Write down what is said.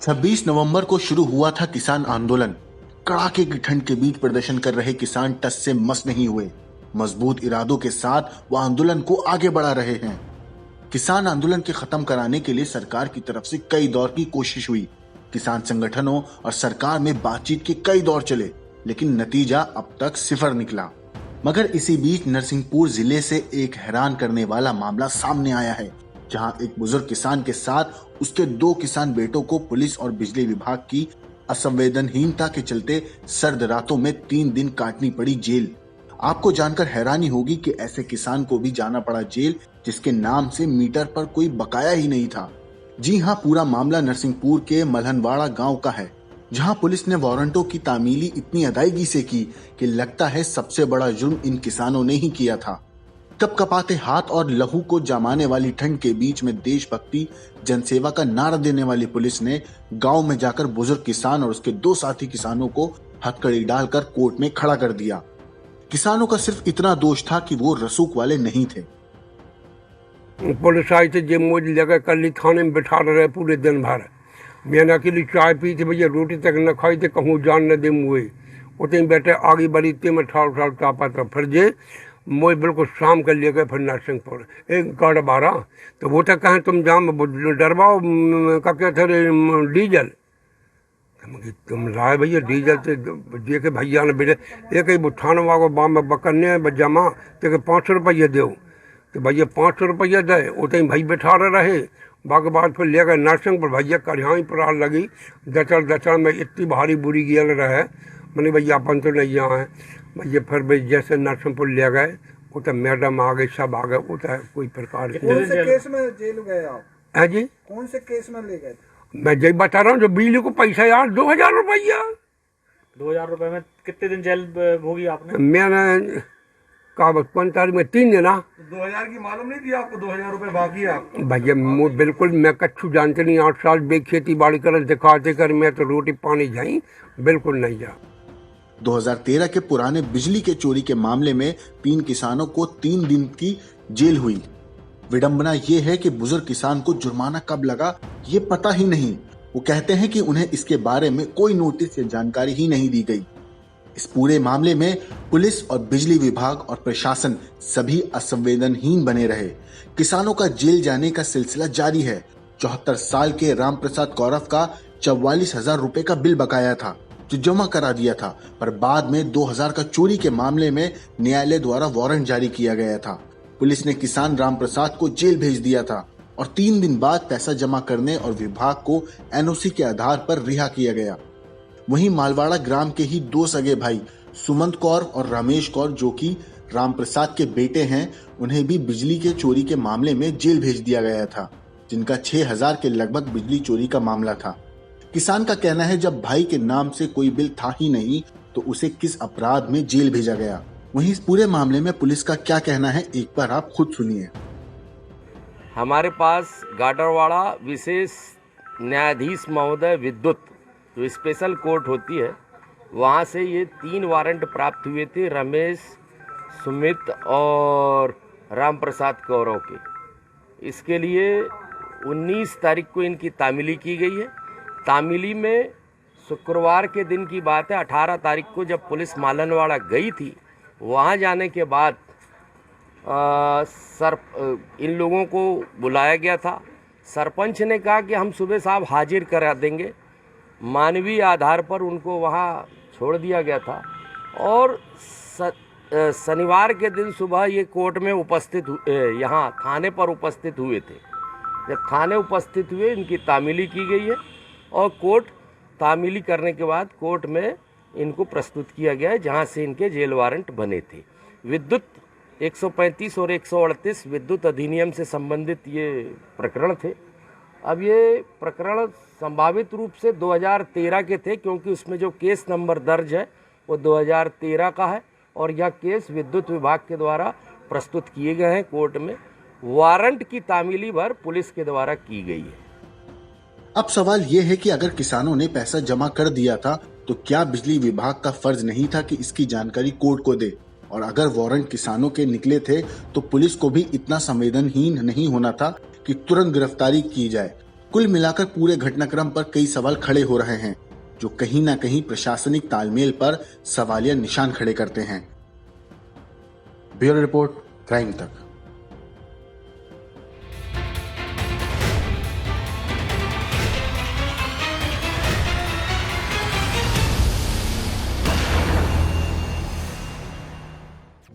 26 नवंबर को शुरू हुआ था किसान आंदोलन। कड़ाके की ठंड के बीच प्रदर्शन कर रहे किसान टस से मस नहीं हुए। मजबूत इरादों के साथ वो आंदोलन को आगे बढ़ा रहे हैं। किसान आंदोलन के खत्म कराने के लिए सरकार की तरफ से कई दौर की कोशिश हुई। किसान संगठनों और सरकार में बातचीत के कई दौर चले, लेकिन नतीजा अब तक सिफर निकला। मगर इसी बीच नरसिंहपुर जिले से एक हैरान करने वाला मामला सामने आया है, जहां एक बुजुर्ग किसान के साथ उसके 2 किसान बेटों को पुलिस और बिजली विभाग की असंवेदनहीनता के चलते सर्द रातों में 3 दिन काटनी पड़ी जेल। आपको जानकर हैरानी होगी कि ऐसे किसान को भी जाना पड़ा जेल, जिसके नाम से मीटर पर कोई बकाया ही नहीं था। जी हां, पूरा मामला नरसिंहपुर के मलहनवाड़ा गांव का है, जहां पुलिस ने वारंटों की तामीली इतनी अदायगी से की कि लगता है सबसे बड़ा जुर्म इन किसानों ने ही किया था। कपकपाते हाथ और लहू को जमाने वाली ठंड के बीच में देशभक्ति जनसेवा का नारा देने वाली पुलिस ने गांव में जाकर बुजुर्ग किसान और उसके 2 साथी किसानों को हथकड़ी डालकर कोर्ट में खड़ा कर दिया। किसानों का सिर्फ इतना दोष था कि वो रसूख वाले नहीं थे। पुलिस आई थी, जे मोज लगा कर ली, थाने में बैठा रहे पूरे दिन भर। मैंने अकेली चाय पी थी, भैया रोटी तक न खाई थी, कहूँ जान न दे मुए उतने बैठे आगे बढ़ी ते में ठाड़ ठाड़ तापा था। फिर जे मोई बिल्कुल शाम कर लिए गए, फिर नरसिंहपुर एक गाड़ 12 तो वो तो कहें तुम जाम डरवाओ का क्या थे डीजल। तुम लाए भैया डीजल से देखे भैया ने बेटे एक ही बुठाने वाको बाम बकरने जमा तो 500 रुपये दो, तो भैया 500 रुपया दे उतने भाई बैठा रहे। बाकी बाद फिर ले गए नरसिंहपुर, भैया करियाई पर लगी दचड़ में इतनी भारी बुरी गियल रहे। मैंने भैया अपन तो नहीं आए भैया। फिर भाई जैसे नरसिंहपुर ले गए, वो तो मैडम आ गए, सब आ गए। वो तो कोई प्रकार कौन से केस में जेल गए आप? है जी, कौन से केस में ले गए? मैं जय बता रहा हूँ, जो बिजली को पैसा यार 2000 रुपया। 2000 रुपए में कितने दिन जेल भोगी आपने? मैंने कहा 5 तारीख में 3 दिन। 2000 की मालूम नहीं थी आपको? 2000 रुपए बाकी है आपको? भैया बिल्कुल मैं कच्छू जानते नहीं, 8 साल बे खेती बाड़ी कर दिखाते कर मैं तो रोटी पानी जाई बिल्कुल नहीं जा। 2013 के पुराने बिजली के चोरी के मामले में 3 किसानों को 3 दिन की जेल हुई। विडंबना ये है कि बुजुर्ग किसान को जुर्माना कब लगा ये पता ही नहीं। वो कहते हैं कि उन्हें इसके बारे में कोई नोटिस या जानकारी ही नहीं दी गई। इस पूरे मामले में पुलिस और बिजली विभाग और प्रशासन सभी असंवेदनहीन बने रहे। किसानों का जेल जाने का सिलसिला जारी है। 74 साल के रामप्रसाद कौरव का 44,000 रुपए का बिल बकाया था, जो जमा करा दिया था, पर बाद में 2000 का चोरी के मामले में न्यायालय द्वारा वारंट जारी किया गया था। पुलिस ने किसान रामप्रसाद को जेल भेज दिया था और 3 दिन बाद पैसा जमा करने और विभाग को एनओसी के आधार पर रिहा किया गया। वहीं मालवाड़ा ग्राम के ही 2 सगे भाई सुमंत कौर और रमेश कौर, जो कि रामप्रसाद के बेटे हैं, उन्हें भी बिजली के चोरी के मामले में जेल भेज दिया गया था, जिनका 6000 के लगभग बिजली चोरी का मामला था। किसान का कहना है, जब भाई के नाम से कोई बिल था ही नहीं तो उसे किस अपराध में जेल भेजा गया। वहीं इस पूरे मामले में पुलिस का क्या कहना है, एक बार आप खुद सुनिए। हमारे पास गाडरवाड़ा विशेष न्यायाधीश महोदय विद्युत, जो स्पेशल कोर्ट होती है, वहाँ से ये 3 वारंट प्राप्त हुए थे रमेश, सुमित और रामप्रसाद कौरव के। इसके लिए 19 तारीख को इनकी तामीली की गई है। तामीली में शुक्रवार के दिन की बात है, 18 तारीख को जब पुलिस मालनवाड़ा गई थी, वहाँ जाने के बाद इन लोगों को बुलाया गया था। सरपंच ने कहा कि हम सुबह साहब हाजिर करा देंगे। मानवीय आधार पर उनको वहाँ छोड़ दिया गया था और शनिवार के दिन सुबह ये कोर्ट में उपस्थित यहाँ थाने पर उपस्थित हुए थे। जब थाने उपस्थित हुए, इनकी तामीली की गई है और कोर्ट तामीली करने के बाद कोर्ट में इनको प्रस्तुत किया गया है, जहाँ से इनके जेल वारंट बने थे। विद्युत 135 और 138 विद्युत अधिनियम से संबंधित ये प्रकरण थे। अब ये प्रकरण संभावित रूप से 2013 के थे, क्योंकि उसमें जो केस नंबर दर्ज है वो 2013 का है और यह केस विद्युत विभाग के द्वारा प्रस्तुत किए गए हैं कोर्ट में। वारंट की तामीली भर पुलिस के द्वारा की गई है। अब सवाल ये है कि अगर किसानों ने पैसा जमा कर दिया था तो क्या बिजली विभाग का फर्ज नहीं था कि इसकी जानकारी कोर्ट को दे? और अगर वारंट किसानों के निकले थे तो पुलिस को भी इतना संवेदनहीन नहीं होना था कि तुरंत गिरफ्तारी की जाए। कुल मिलाकर पूरे घटनाक्रम पर कई सवाल खड़े हो रहे हैं, जो कहीं ना कहीं प्रशासनिक तालमेल पर सवालिया निशान खड़े करते हैं। ब्यूरो रिपोर्ट, क्राइम तक।